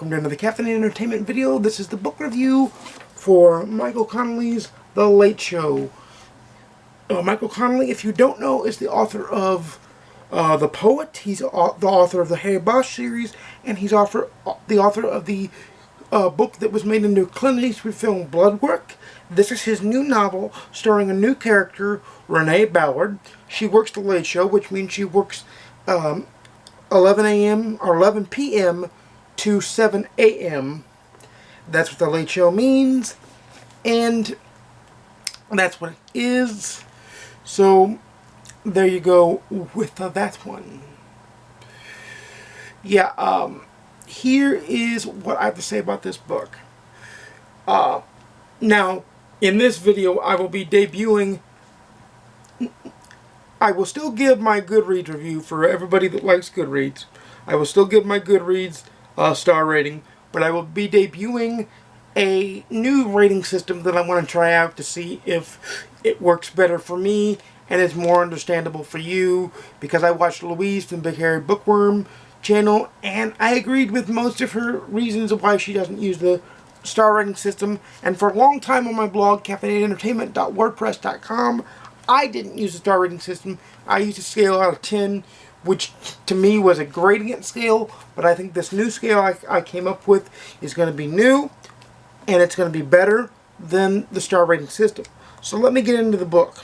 welcome to another Caffeinated Entertainment video. This is the book review for Michael Connelly's The Late Show. Michael Connelly, if you don't know, is the author of The Poet. He's the author of the Harry Bosch Series, and he's the author of the book that was made into Connelly's film Bloodwork. This is his new novel starring a new character, Renee Ballard. She works The Late Show, which means she works 11 a.m. or 11 p.m. to 7 a.m. That's what The Late Show means, and that's what it is. So there you go with that one. Yeah, here is what I have to say about this book. Now, in this video, I will be debuting. I will still give my Goodreads review for everybody that likes Goodreads. I will still give my Goodreads star rating, but I will be debuting a new rating system that I want to try out to see if it works better for me and is more understandable for you, because I watched Louise from Big Harry Bookworm channel, and I agreed with most of her reasons of why she doesn't use the star rating system. And for a long time on my blog, caffeinatedentertainment.wordpress.com, I didn't use the star rating system. I used a scale out of 10, which to me was a gradient scale, but I think this new scale I came up with is going to be new, and it's going to be better than the star rating system. So let me get into the book.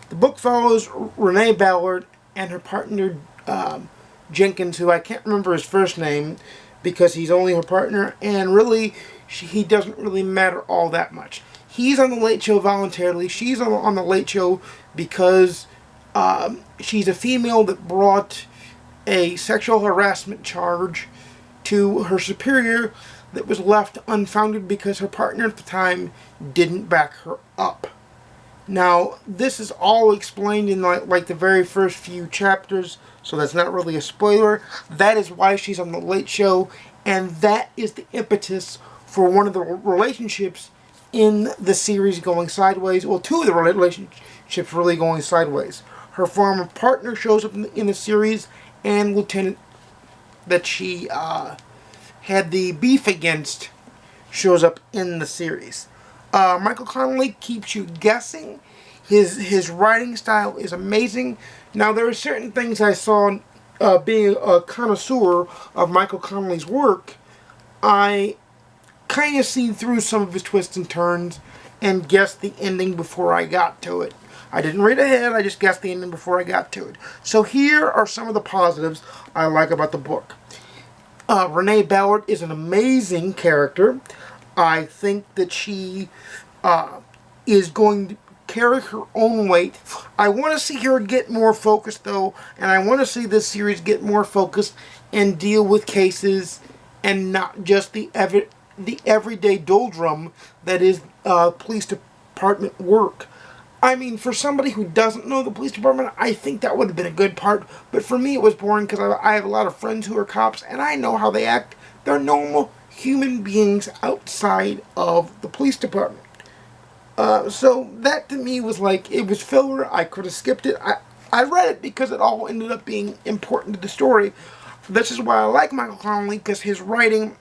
The book follows Renee Ballard and her partner Jenkins, who I can't remember his first name because he's only her partner, and really he doesn't really matter all that much. He's on The Late Show voluntarily. She's on The Late Show because she's a female that brought a sexual harassment charge to her superior that was left unfounded because her partner at the time didn't back her up. Now, this is all explained in like the very first few chapters, so that's not really a spoiler. That is why she's on The Late Show, and that is the impetus for one of the relationships in the series going sideways. Well, two of the relationships really going sideways. Her former partner shows up in the series, and Lieutenant that she had the beef against shows up in the series. Michael Connelly keeps you guessing. His writing style is amazing. Now, there are certain things I saw, being a connoisseur of Michael Connelly's work, I kind of seen through some of his twists and turns and guessed the ending before I got to it. I didn't read ahead, I just guessed the ending before I got to it. So here are some of the positives I like about the book. Renee Ballard is an amazing character. I think that she is going to carry her own weight. I want to see her get more focused, though, and I want to see this series get more focused and deal with cases and not just the everyday doldrum that is police department work. I mean, for somebody who doesn't know the police department, I think that would have been a good part, but for me it was boring because I have a lot of friends who are cops, and I know how they act. They're normal human beings outside of the police department. So that to me was like, it was filler. I could have skipped it. I read it because it all ended up being important to the story. This is why I like Michael Connelly, because his writing,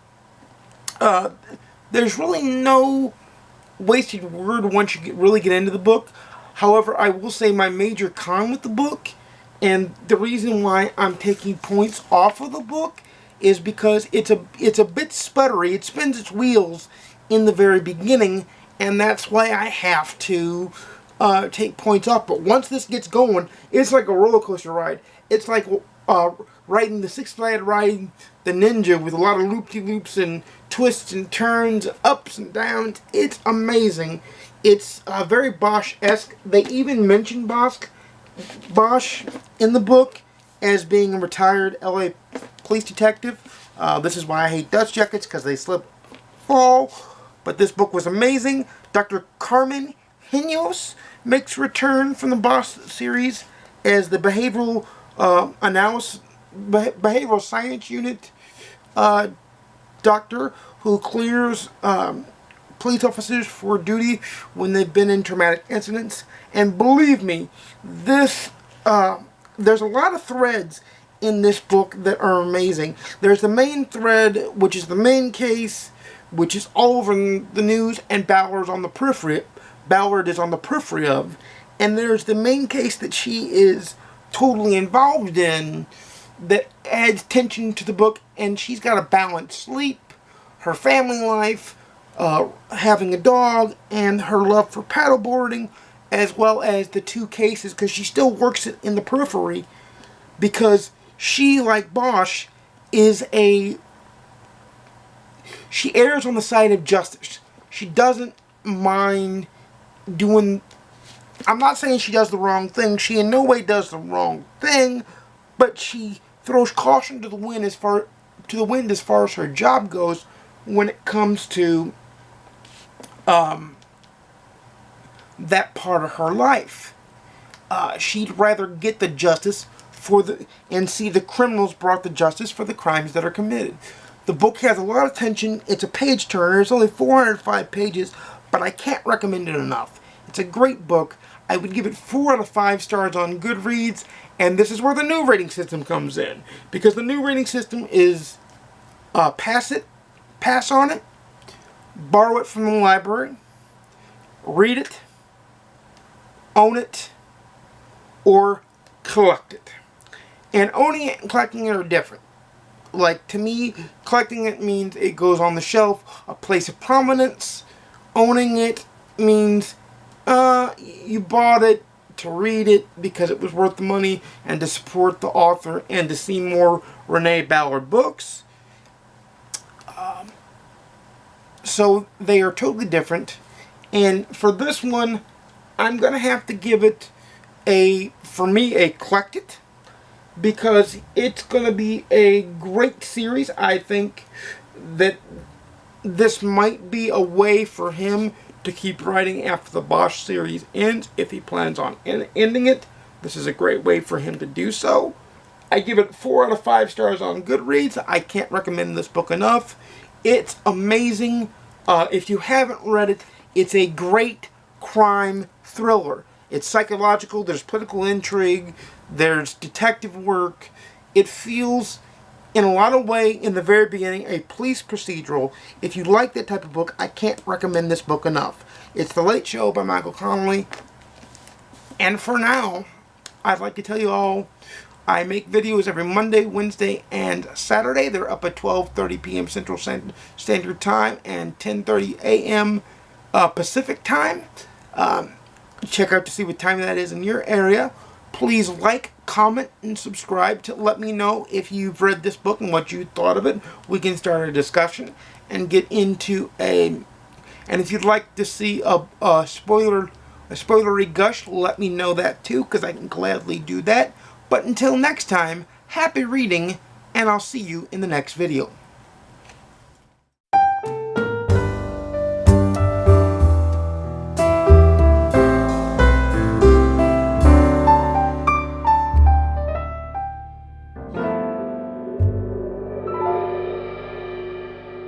there's really no wasted word once you really get into the book. However, I will say my major con with the book, and the reason why I'm taking points off of the book, is because it's a bit sputtery. It spins its wheels in the very beginning, and that's why I have to take points off. But once this gets going, it's like a roller coaster ride. It's like riding the Six Flags riding the Ninja, with a lot of loop-de-loops and twists and turns, ups and downs. It's amazing. It's very Bosch-esque. They even mention Bosch in the book as being a retired LA police detective. This is why I hate dust jackets, because they slip, fall. But this book was amazing. Dr. Carmen Hinos makes return from the Bosch series as the behavioral science unit doctor who clears police officers for duty when they've been in traumatic incidents. And believe me, this there's a lot of threads in this book that are amazing. There's the main thread, which is the main case, which is all over the news, and Ballard is on the periphery of. And there's the main case that she is totally involved in that adds tension to the book, and she's got to balance sleep, her family life, having a dog, and her love for paddleboarding, as well as the two cases, because she still works it in the periphery, because she, like Bosch, she errs on the side of justice. She doesn't mind doing... I'm not saying she does the wrong thing. She in no way does the wrong thing, but she throws caution to the wind as far as her job goes when it comes to that part of her life. She'd rather get the justice and see the criminals brought to justice for the crimes that are committed. The book has a lot of tension. It's a page turner. It's only 405 pages, but I can't recommend it enough. It's a great book. I would give it 4 out of 5 stars on Goodreads, and this is where the new rating system comes in. Because the new rating system is pass on it, borrow it from the library, read it, own it, or collect it. And owning it and collecting it are different. Like, to me, collecting it means it goes on the shelf, a place of prominence. Owning it means you bought it to read it because it was worth the money and to support the author and to see more Renee Ballard books. So they are totally different. And for this one, I'm going to have to give it a collect it, because it's going to be a great series. I think that this might be a way for him to keep writing after the Bosch series ends, if he plans on ending it. This is a great way for him to do so. I give it 4 out of 5 stars on Goodreads. I can't recommend this book enough. It's amazing. If you haven't read it, it's a great crime thriller. It's psychological, there's political intrigue, there's detective work. It feels, in a lot of ways, in the very beginning, a police procedural. If you like that type of book, I can't recommend this book enough. It's The Late Show by Michael Connelly. And for now, I'd like to tell you all, I make videos every Monday, Wednesday, and Saturday. They're up at 12:30 p.m. Central Standard Time and 10:30 a.m. Pacific Time. Check out to see what time that is in your area. Please like, comment, and subscribe to let me know if you've read this book and what you thought of it. We can start a discussion and get into and if you'd like to see a spoilery gush, let me know that too, because I can gladly do that. But until next time, happy reading, and I'll see you in the next video.